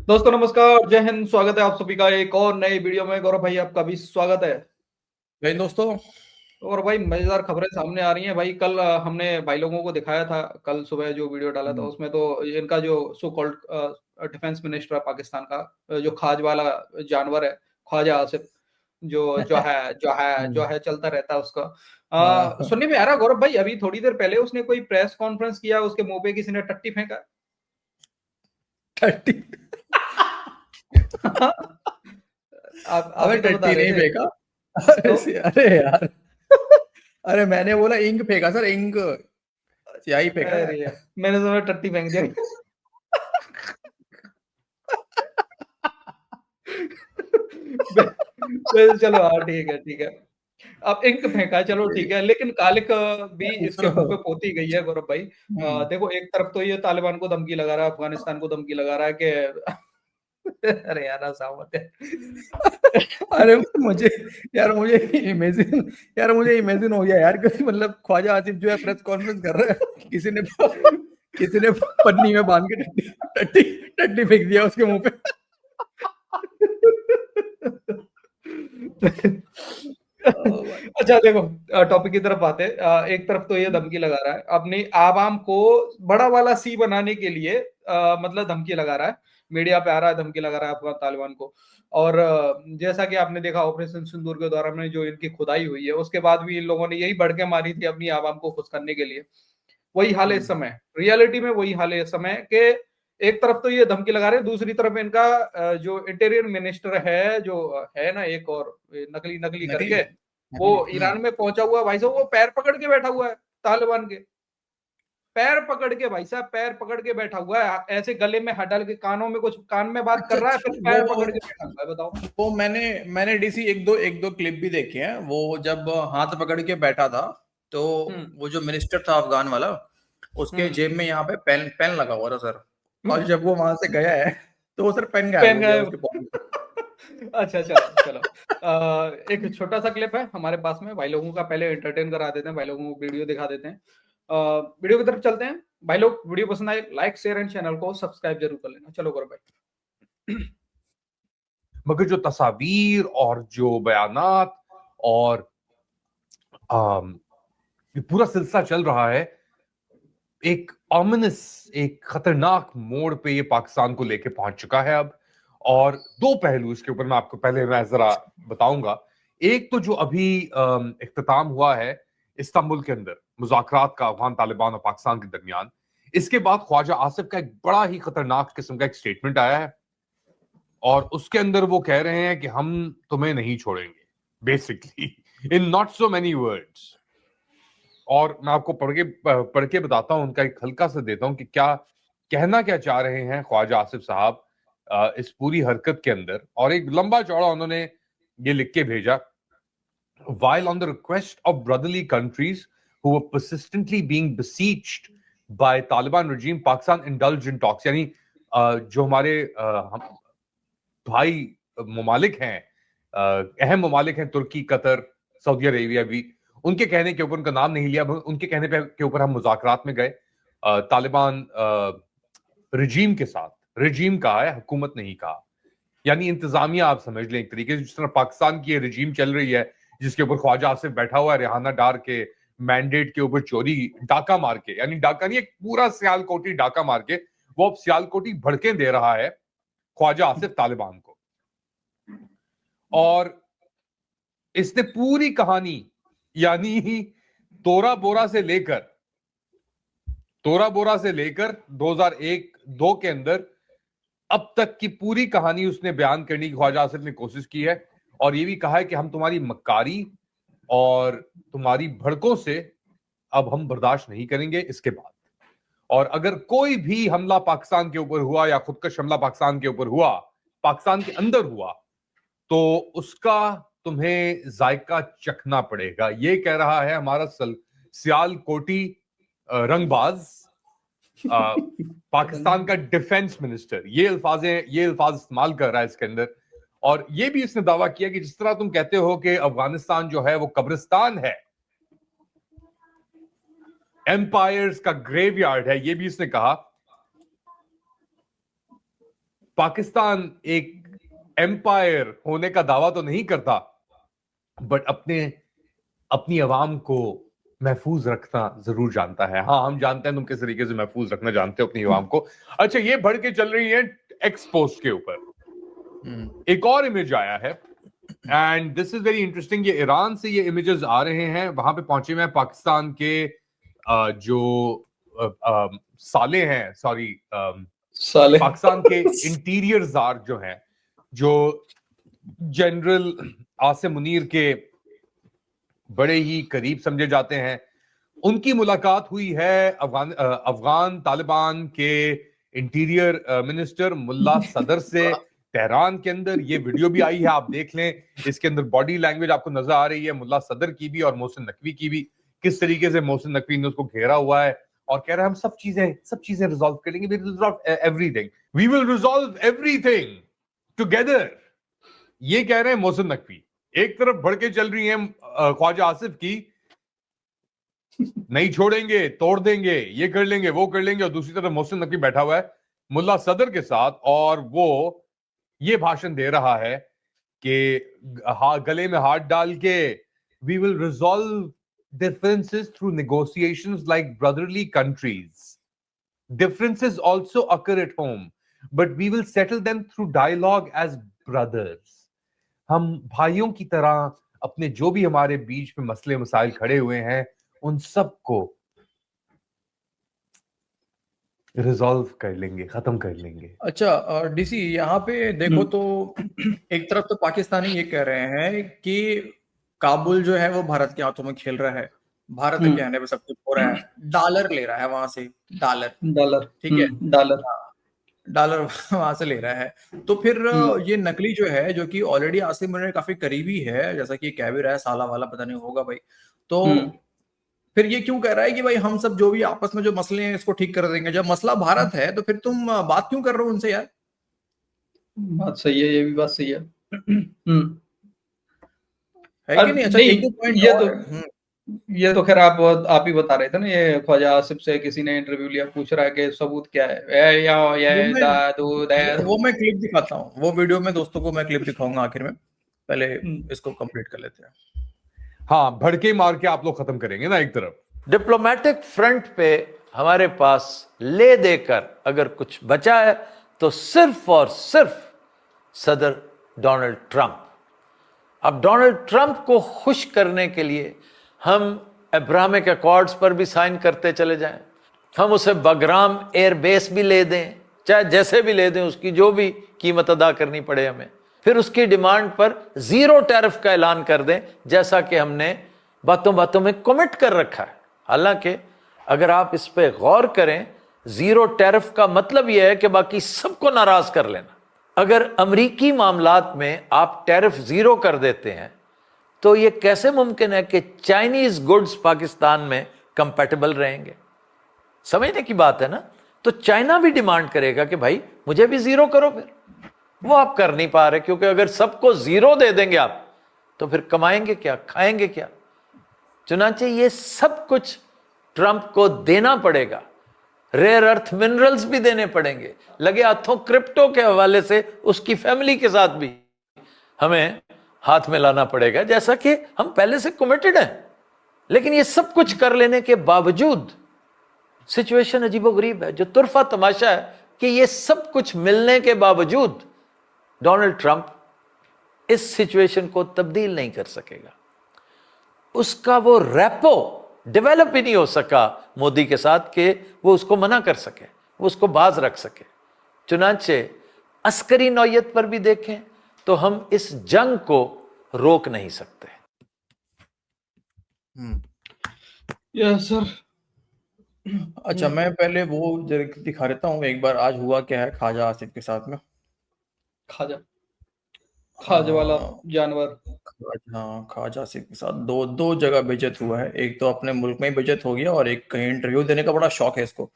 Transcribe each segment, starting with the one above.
दोस्तों नमस्कार, जय हिंद। स्वागत है आप सभी का एक और नए वीडियो में। गौरव भाई आपका भी स्वागत है। भाई दोस्तों। और भाई मजेदार खबरें सामने आ रही हैं भाई। कल हमने भाई लोगों को दिखाया था, कल सुबह जो वीडियो डाला था उसमें तो इनका जो सो कॉल्ड डिफेंस मिनिस्टर है पाकिस्तान का, जो खाज वाला जानवर है, ख्वाजा आसिफ, जो है चलता रहता है उसका। हाँ। सुनने में आ रहा है गौरव भाई, अभी थोड़ी देर पहले उसने कोई प्रेस कॉन्फ्रेंस किया, उसके मुंह पे किसी ने टट्टी फेंका। 30। आप अबे ही तो बता 30 रहे नहीं थे फेंका। तो। अरे यार। अरे मैंने बोला इंक फेंका सर, इंक स्याही फेंका अरे है। यार, मैंने समझा टट्टी फेंक दिया। चलो हाँ, ठीक है ठीक है। अब इंक फेंका, चलो ठीक है, लेकिन कालिक भी इसके मुंह पे पोती गई है गौरव भाई। हम्म। देखो, एक तरफ तो ये तालिबान को धमकी लगा रहा है, अफगानिस्तान को धमकी लगा रहा है कि अरे यार ऐसा मत है। अरे मुझे इमेजिन हो गया यार कि मतलब ख्वाजा आसिफ जो है प्रेस कॉन्फ्रेंस कर रहा है, किसी ने पन्नी में बांध के टट्टी टट्टी टट्टी फेंक दिया उसके मुंह पे। ओ भाई। अच्छा देखो, टॉपिक की तरफ आते हैं। एक तरफ तो ये धमकी लगा रहा है अपनी आवाम को बड़ा वाला सी बनाने के लिए, मतलब धमकी लगा रहा है, मीडिया पे आ रहा है, धमकी लगा रहा है अफगान तालिबान को। और जैसा कि आपने देखा ऑपरेशन सिंदूर के दौरान में जो इनकी खुदाई हुई है, उसके बाद भी इन लोगों ने यही भड़के मारी थी अपनी आवाम को खुश करने के लिए। वही हाल है इस समय, रियलिटी में वही हाल है इस समय के। एक तरफ तो ये धमकी लगा रहे हैं, दूसरी तरफ इनका जो इंटीरियर मिनिस्टर है, जो है ना एक और नकली नकली नकली। करके, वो ईरान में पहुंचा हुआ है भाई साहब। वो पैर पकड़ के बैठा हुआ है तालिबान के, पैर पकड़ के भाई साहब, पैर पकड़ के बैठा हुआ है, ऐसे गले में हाथ डाल के कानों में कुछ कान में बात कर अच्छा रहा है, अच्छा। फिर पैर पकड़ के बैठा हुआ है, बताओ। वो मैंने डीसी एक दो क्लिप भी देखे हैं। वो जब हाथ पकड़ के बैठा था तो हम्म वो जो मिनिस्टर था अफगान वाला, उसके हम्म जेब में यहाँ पे पेन पेन लगा हुआ था सर। और हम्म। जब वो वहां से गया है तो वो सर पेन गायब पेन हो गया गायब। उसके पॉकेट से। अच्छा चलो चलो। एक छोटा सा क्लिप है हमारे पास में, भाई लोगों का पहले एंटरटेन करा देते हैं, भाई लोगों को वीडियो दिखा देते हैं। वीडियो की तरफ चलते हैं। भाई लोग, वीडियो पसंद आए लाइक शेयर एंड चैनल को सब्सक्राइब जरूर कर लेना। चलो गौरव भाई। मगर जो तस्वीर और जो बयानात और आम, ये पूरा सिलसिला चल रहा है, एक ऑमिनस, एक खतरनाक मोड़ पे ये पाकिस्तान को लेके पहुंच चुका है अब। और दो पहलू इसके ऊपर मैं आपको पहले मैं जरा बताऊंगा। एक तो जो अभी इख्तिताम हुआ है इस्तांबुल के अंदर मुज़ाकरात का अफगान तालिबान और पाकिस्तान के दरमियान। इसके बाद ख्वाजा आसिफ का एक बड़ा ही खतरनाक किस्म का एक स्टेटमेंट आया है, और उसके अंदर वो कह रहे हैं कि हम तुम्हें नहीं छोड़ेंगे, basically in not so many words. और मैं आपको पढ़ के बताता हूं, उनका एक हल्का सा देता हूं कि क्या कहना क्या चाह रहे हैं ख्वाजा आसिफ साहब इस पूरी हरकत के अंदर। और एक लंबा चौड़ा उन्होंने ये लिख के भेजा, while on the request of brotherly countries who were persistently being besieged by Taliban regime, Pakistan indulged in talks। यानी जो हमारे भाई ममालिक हैं, अहम ममालिक हैं, तुर्की, कतर, सऊदी अरेबिया भी, उनके कहने के ऊपर, उनका नाम नहीं लिया, उनके कहने पे के ऊपर हम मुज़ाकरात में गए तालिबान रजीम के साथ। रजीम कहा है, हुकूमत नहीं कहा। यानी इंतजामिया आप समझ लें एक तरीके से, जिस तरह पाकिस्तान की ये रजीम चल रही है, जिसके ऊपर ख्वाजा आसिफ बैठा हुआ है रेहाना डार के मैंडेट के ऊपर चोरी डाका मार के, यानी डाका नहीं, एक पूरा सियालकोटी डाका मार के वो अब सियालकोटी भड़के दे रहा है ख्वाजा आसिफ तालिबान को। और इसने पूरी कहानी, यानी तोरा बोरा से लेकर 2001-2 के अंदर अब तक की पूरी कहानी उसने बयान करने की ख्वाजा आसिफ ने कोशिश की है। और ये भी कहा है कि हम तुम्हारी मक्कारी और तुम्हारी भड़कों से अब हम बर्दाश्त नहीं करेंगे इसके बाद। और अगर कोई भी हमला पाकिस्तान के ऊपर हुआ या खुदकश हमला पाकिस्तान के ऊपर हुआ, पाकिस्तान के अंदर हुआ, तो उसका तुम्हें जायका चखना पड़ेगा। ये कह रहा है हमारा सियालकोटी रंगबाज, पाकिस्तान का डिफेंस मिनिस्टर। ये अल्फाज इस्तेमाल कर रहा है इसके अंदर। और ये भी इसने दावा किया कि जिस तरह तुम कहते हो कि अफगानिस्तान जो है वो कब्रिस्तान है, एम्पायर्स का ग्रेवयार्ड है, ये भी इसने कहा। पाकिस्तान एक एम्पायर होने का दावा तो नहीं करता, बट अपनी आवाम को महफूज रखना जरूर जानता है। हाँ, हम जानते हैं तुम किस तरीके से महफूज रखना जानते हो अपनी आवाम को। अच्छा, ये बढ़ के चल रही है एक्स पोस्ट के ऊपर। एक और इमेज आया है and this is very interesting. ये ईरान से ये इमेजेस आ रहे हैं, वहां पे पहुंचे हुए हैं पाकिस्तान के जो साले हैं, सॉरी साले पाकिस्तान के इंटीरियर जार जो हैं, जो जनरल आसिम मुनीर के बड़े ही करीब समझे जाते हैं, उनकी मुलाकात हुई है अफगान तालिबान के इंटीरियर मिनिस्टर मुल्ला सदर से तेहरान के अंदर। ये वीडियो भी आई है, आप देख लें। इसके अंदर बॉडी लैंग्वेज आपको नजर आ रही है मुल्ला सदर की भी और मोहसिन नकवी की भी, किस तरीके से मोहसिन नकवी ने उसको घेरा हुआ है और कह रहा है हम सब चीजें रिजॉल्व करेंगे, we will resolve everything together. ये कह रहे हैं मोहसिन नकवी। एक तरफ बढ़ के चल रही है ख्वाजा आसिफ की, नहीं छोड़ेंगे, तोड़ देंगे, ये कर लेंगे, वो कर लेंगे, और दूसरी तरफ मोहसिन नकवी बैठा हुआ है मुल्ला सदर के साथ और वो ये भाषण दे रहा है कि गले में हाथ डाल के we will resolve differences through negotiations like brotherly countries. Differences also occur at home, but we will settle them through dialogue as brothers. हम भाइयों की तरह अपने जो भी हमारे बीच में मसले मसाइल खड़े हुए हैं उन सबको रिजॉल्व कर लेंगे, खत्म कर लेंगे। अच्छा डीसी, यहाँ पे देखो तो एक तरफ तो पाकिस्तानी ये कह रहे हैं कि काबुल जो है वो भारत के हाथों में खेल रहा है, भारत के कहने पे सब कुछ हो रहा है, डॉलर ले रहा है वहां से, डॉलर ठीक है, डॉलर वहां से ले रहा है। तो फिर ये नकली जो है, जो कि ऑलरेडी आसिम मुनीर काफी करीबी है, जैसा कि कह भी रहा है, साला वाला पता नहीं होगा भाई, तो फिर ये क्यों कह रहा है कि भाई हम सब जो भी आपस में जो मसले हैं इसको ठीक कर देंगे? जब मसला भारत है तो फिर तुम बात क्यों कर रहे हो उनसे यार? बात सही है, ये भी बात सही है। है कि नहीं? अच्छा, एक दो पॉइंट ये तो खैर आप ही बता रहे थे ना, ये ख्वाजा आसिफ से किसी ने इंटरव्यू लिया, पूछ रहा है कि सबूत क्या है। वो मैं क्लिप दिखाता हूँ, वो वीडियो में दोस्तों को मैं क्लिप दिखाऊंगा आखिर में, पहले इसको कंप्लीट कर लेते हैं। हाँ, भड़के मार के आप लोग खत्म करेंगे ना एक तरफ। डिप्लोमेटिक फ्रंट पे हमारे पास ले देकर अगर कुछ बचा है तो सिर्फ और सिर्फ सदर डोनाल्ड ट्रंप। अब डोनाल्ड ट्रंप को खुश करने के लिए हम अब्राहमिक अकॉर्ड्स पर भी साइन करते चले जाएं, हम उसे बगराम एयरबेस भी ले दें, चाहे जैसे भी ले दें, उसकी जो भी कीमत अदा करनी पड़े हमें, फिर उसकी डिमांड पर 0 टैरिफ का ऐलान कर दें, जैसा कि हमने बातों बातों में कमिट कर रखा है। हालांकि अगर आप इस पे गौर करें, 0 टैरिफ का मतलब यह है कि बाकी सबको नाराज कर लेना। अगर अमरीकी मामलात में आप टैरिफ 0 कर देते हैं तो यह कैसे मुमकिन है कि चाइनीज गुड्स पाकिस्तान में कंपैटिबल रहेंगे? समझने की बात है ना। तो चाइना भी डिमांड करेगा कि भाई मुझे भी 0 करो, फिर वो आप कर नहीं पा रहे, क्योंकि अगर सबको 0 दे देंगे आप तो फिर कमाएंगे क्या, खाएंगे क्या? चुनांचे ये सब कुछ ट्रंप को देना पड़ेगा, रेयर अर्थ मिनरल्स भी देने पड़ेंगे, लगे हाथों क्रिप्टो के हवाले से उसकी फैमिली के साथ भी हमें हाथ में लाना पड़ेगा, जैसा कि हम पहले से कमिटेड हैं। लेकिन ये सब कुछ कर लेने के बावजूद सिचुएशन अजीबोगरीब है। जो तुरफा तमाशा है कि ये सब कुछ मिलने के बावजूद डोनाल्ड ट्रंप इस सिचुएशन को तब्दील नहीं कर सकेगा। उसका वो रैपो डेवलप ही नहीं हो सका मोदी के साथ कि वो उसको मना कर सके, वो उसको बाज रख सके। चुनांचे अस्करी नौयत पर भी देखें तो हम इस जंग को रोक नहीं सकते। Yes sir. अच्छा, मैं पहले वो दिखा देता हूँ एक बार, आज हुआ क्या है ख्वाजा आसिफ के साथ में। ख्वाजा वाला जानवर। हाँ, ख्वाजा आसिफ के साथ दो जगह बेइज्जत हुआ है। एक तो अपने मुल्क में ही बेइज्जत हो गया और एक कहीं इंटरव्यू देने का बड़ा शौक है इसको,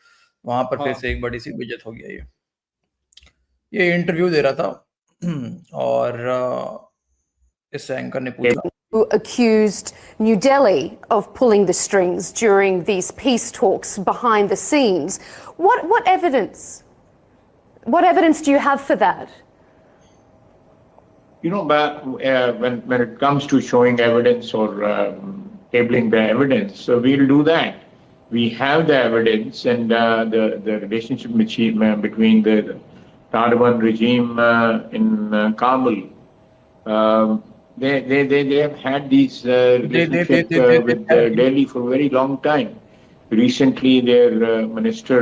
वहां पर फिर से एक बड़ी सी बेइज्जत हो गया। ये इंटरव्यू दे रहा था और इस एंकर ने पूछा, accused New Delhi of pulling the strings during these peace talks behind the scenes. What evidence What evidence do you have for that? But when it comes to showing evidence or tabling the evidence, so we'll do that. We have the evidence, and the relationship between the Taliban regime in Kabul. They have had these relationship with Delhi for a very long time. Recently, their minister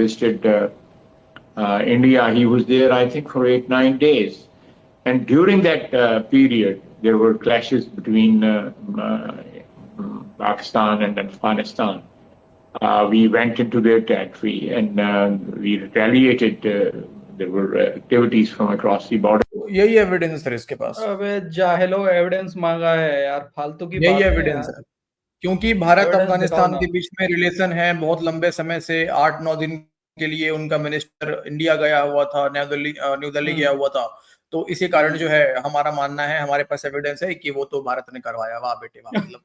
visited India. He was there, I think, for 8-9 days. And during that period, there were clashes between Pakistan and Afghanistan. We went into their territory and we retaliated. There were activities from across the border. यही evidence है इसके पास। अबे जाहिलो evidence मांगा है यार, फालतू की यही बात है एविडेंस यार। है, क्योंकि भारत Evidence अफगानिस्तान दिखाओ के ना। बीच में रिलेशन है बहुत लंबे समय से। 8-9 दिन के लिए उनका मिनिस्टर इंडिया गया हुआ था, न्यू दिल्ली गया हुआ था। तो इसी कारण जो है हमारा मानना है, हमारे पास एविडेंस है कि वो तो भारत ने करवाया। वाह बेटे वाह, मतलब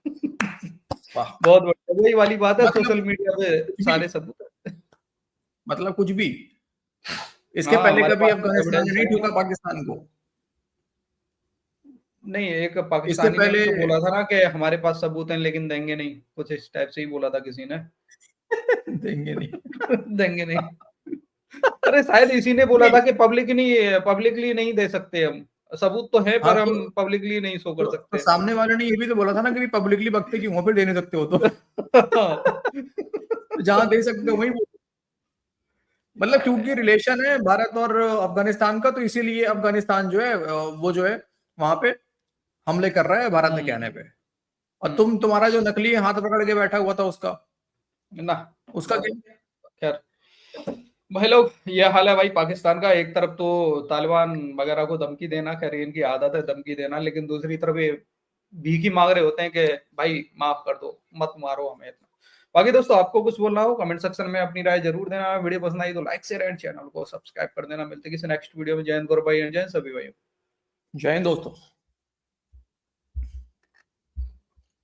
वाह, बहुत बढ़िया, वही वाली बात है, मतलब सोशल मीडिया पे कुछ भी, सारे सबूत है। मतलब कुछ भी। इसके हाँ, पहले हमारे कभी पास अफगानिस्तान ने एविडेंस नहीं है। ठोका पाकिस्तान को। नहीं, एक इसके पाकिस्तानी ने भी पहले तो बोला था ना कि हमारे पास सबूत हैं लेकिन देंगे नहीं, कुछ इस टाइप से ही बोला था किसी ने। देंगे नहीं। देंगे नहीं। अरे शायद इसी ने बोला था कि पब्लिकली नहीं दे सकते हम। सबूत तो है हाँ, पर तो हम पब्लिकली नहीं शो कर सकते। सामने वाले ने ये भी तो बोला था ना कि पब्लिकली बकते क्यों हो, फिर दे नहीं सकते हो तो। जहां दे सकते हो वहीं मतलब क्योंकि रिलेशन है भारत और अफगानिस्तान का, तो इसीलिए अफगानिस्तान जो है वो जो है वहां पे हमले कर रहा है भारत के कहने पे। और तुम्हारा जो नकली हाथ पकड़ के बैठा हुआ था ना उसका क्या? खैर भाई लोग, ये हाल है भाई पाकिस्तान का। एक तरफ तो तालिबान वगैरह को धमकी देना, खैर इनकी आदत है धमकी देना, लेकिन दूसरी तरफ ये भीख ही मांग रहे होते हैं कि भाई माफ कर दो, मत मारो हमें इतना। बाकी दोस्तों, आपको कुछ बोलना हो कमेंट सेक्शन में अपनी राय जरूर देना। वीडियो पसंद आई तो लाइक शेयर एंड चैनल को सब्सक्राइब कर देना। मिलते किसी नेक्स्ट वीडियो में। जय हिंद गौरव भाई, जय हिंद सभी भाई। जय हिंद दोस्तों।